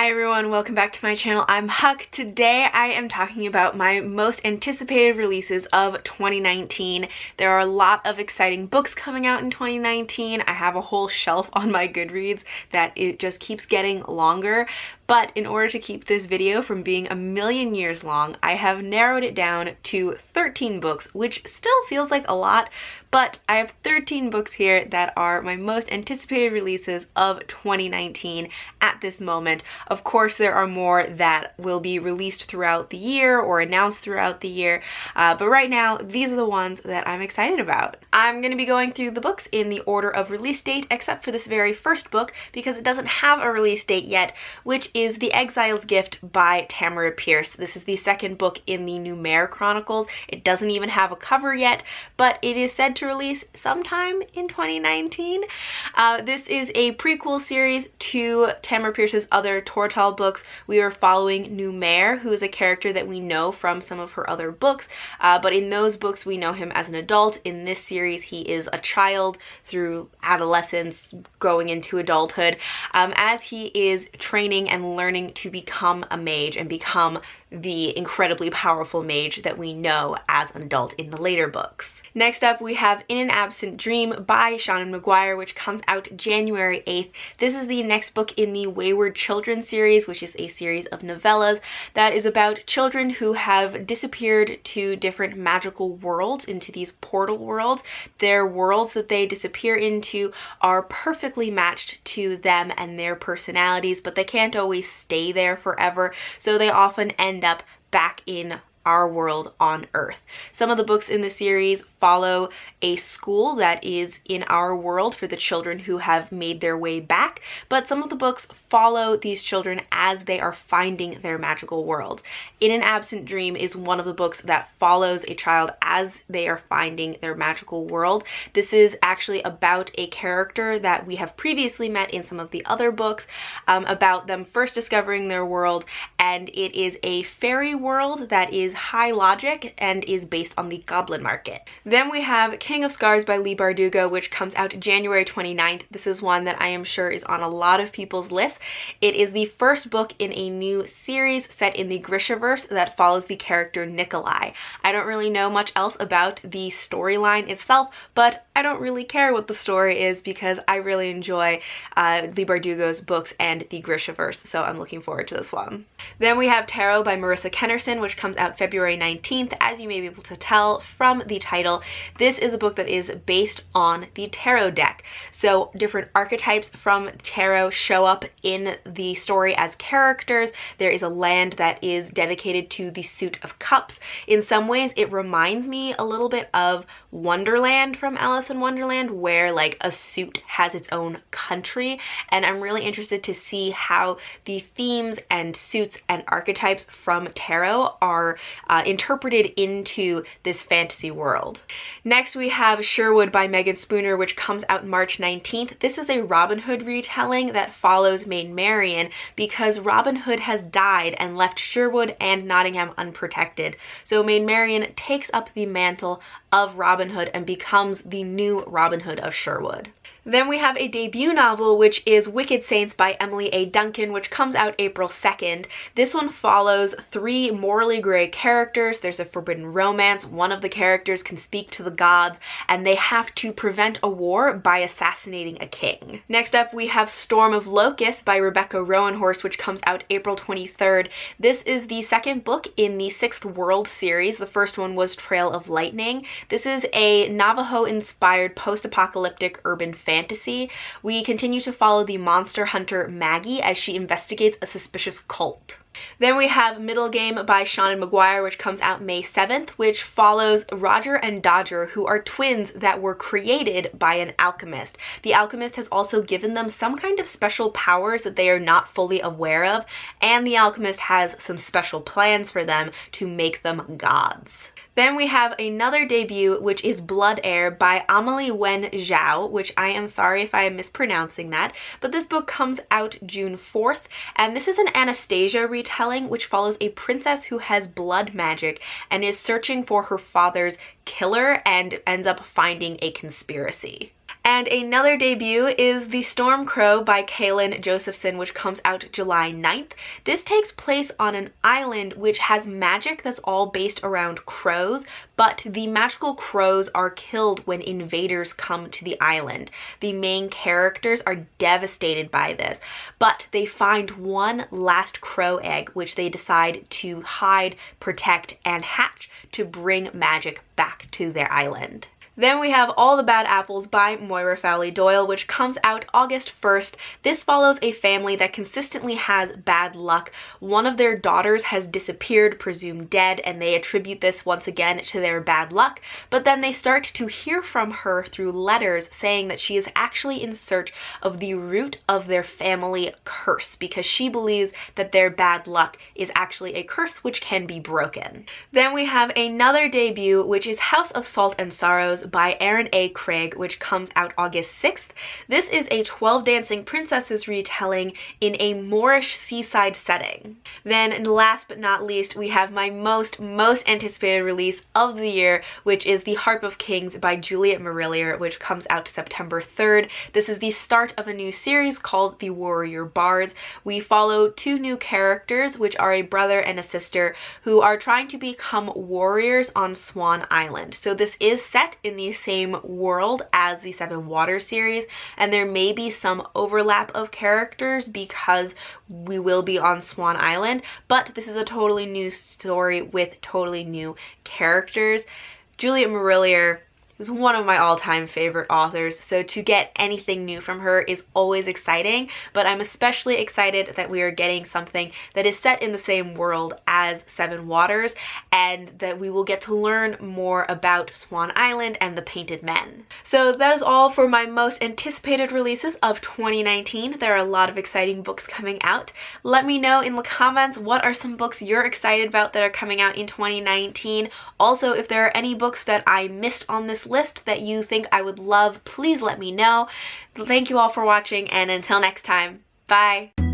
Hi everyone, welcome back to my channel. I'm Huck. Today I am talking about my most anticipated releases of 2019. There are a lot of exciting books coming out in 2019. I have a whole shelf on my Goodreads that it just keeps getting longer. But in order to keep this video from being a million years long, I have narrowed it down to 13 books, which still feels like a lot, but I have 13 books here that are my most anticipated releases of 2019 at this moment. Of course, there are more that will be released throughout the year or announced throughout the year, but right now, these are the ones that I'm excited about. I'm going to be going through the books in the order of release date, except for this very first book, because it doesn't have a release date yet, which is The Exiles Gift by Tamara Pierce. This is the second book in the Numair Chronicles. It doesn't even have a cover yet, but it is said to release sometime in 2019. This is a prequel series to Tamara Pierce's other Tortall books. We are following Numair, who is a character that we know from some of her other books, but in those books we know him as an adult. In this series he is a child through adolescence, going into adulthood, as he is training and learning to become a mage and become the incredibly powerful mage that we know as an adult in the later books. Next up, we have In an Absent Dream by Seanan McGuire, which comes out January 8th. This is the next book in the Wayward Children series, which is a series of novellas that is about children who have disappeared to different magical worlds, into these portal worlds. Their worlds that they disappear into are perfectly matched to them and their personalities, but they can't always stay there forever, so they often end up back in our world on Earth. Some of the books in the series follow a school that is in our world for the children who have made their way back, but some of the books follow these children as they are finding their magical world. In an Absent Dream is one of the books that follows a child as they are finding their magical world. This is actually about a character that we have previously met in some of the other books, about them first discovering their world, and it is a fairy world that is high logic and is based on the goblin market. Then we have King of Scars by Leigh Bardugo, which comes out January 29th. This is one that I am sure is on a lot of people's lists. It is the first book in a new series set in the Grishaverse that follows the character Nikolai. I don't really know much else about the storyline itself, but I don't really care what the story is because I really enjoy Leigh Bardugo's books and the Grishaverse, so I'm looking forward to this one. Then we have Tarot by Marissa Kennerson, which comes out February 19th. As you may be able to tell from the title, this is a book that is based on the tarot deck. So different archetypes from tarot show up in the story as characters. There is a land that is dedicated to the Suit of Cups. In some ways, it reminds me a little bit of Wonderland from Alice in Wonderland, where like a suit has its own country, and I'm really interested to see how the themes and suits and archetypes from tarot are interpreted into this fantasy world. Next we have Sherwood by Megan Spooner, which comes out March 19th. This is a Robin Hood retelling that follows Maid Marian because Robin Hood has died and left Sherwood and Nottingham unprotected. So Maid Marian takes up the mantle of Robin Hood and becomes the new Robin Hood of Sherwood. Then we have a debut novel, which is Wicked Saints by Emily A. Duncan, which comes out April 2nd. This one follows three morally gray characters. There's a forbidden romance. One of the characters can speak to the gods, and they have to prevent a war by assassinating a king. Next up, we have Storm of Locusts by Rebecca Roanhorse, which comes out April 23rd. This is the second book in the Sixth World series. The first one was Trail of Lightning. This is a Navajo-inspired post-apocalyptic urban fantasy. We continue to follow the monster hunter Maggie as she investigates a suspicious cult. Then we have Middle Game by Seanan McGuire, which comes out May 7th, which follows Roger and Dodger, who are twins that were created by an alchemist. The alchemist has also given them some kind of special powers that they are not fully aware of, and the alchemist has some special plans for them to make them gods. Then we have another debut, which is Blood Heir by Amelie Wen Zhao, which I am sorry if I am mispronouncing that, but this book comes out June 4th, and this is an Anastasia retelling which follows a princess who has blood magic and is searching for her father's killer and ends up finding a conspiracy. And another debut is The Stormcrow by Kaylin Josephson, which comes out July 9th. This takes place on an island which has magic that's all based around crows, but the magical crows are killed when invaders come to the island. The main characters are devastated by this, but they find one last crow egg which they decide to hide, protect, and hatch to bring magic back to their island. Then we have All the Bad Apples by Moira Fowley Doyle, which comes out August 1st. This follows a family that consistently has bad luck. One of their daughters has disappeared, presumed dead, and they attribute this once again to their bad luck. But then they start to hear from her through letters saying that she is actually in search of the root of their family curse, because she believes that their bad luck is actually a curse which can be broken. Then we have another debut, which is House of Salt and Sorrows by Erin A. Craig, which comes out August 6th. This is a 12 Dancing Princesses retelling in a Moorish seaside setting. Then last but not least, we have my most anticipated release of the year, which is The Harp of Kings by Juliet Marillier, which comes out September 3rd. This is the start of a new series called The Warrior Bards. We follow two new characters, which are a brother and a sister, who are trying to become warriors on Swan Island. So this is set in the same world as the Seven Waters series, and there may be some overlap of characters because we will be on Swan Island, but this is a totally new story with totally new characters. Juliet Marillier is one of my all-time favorite authors, so to get anything new from her is always exciting, but I'm especially excited that we are getting something that is set in the same world as Seven Waters, and that we will get to learn more about Swan Island and the Painted Men. So that is all for my most anticipated releases of 2019. There are a lot of exciting books coming out. Let me know in the comments what are some books you're excited about that are coming out in 2019. Also, if there are any books that I missed on this list that you think I would love, please let me know. Thank you all for watching, and until next time, bye!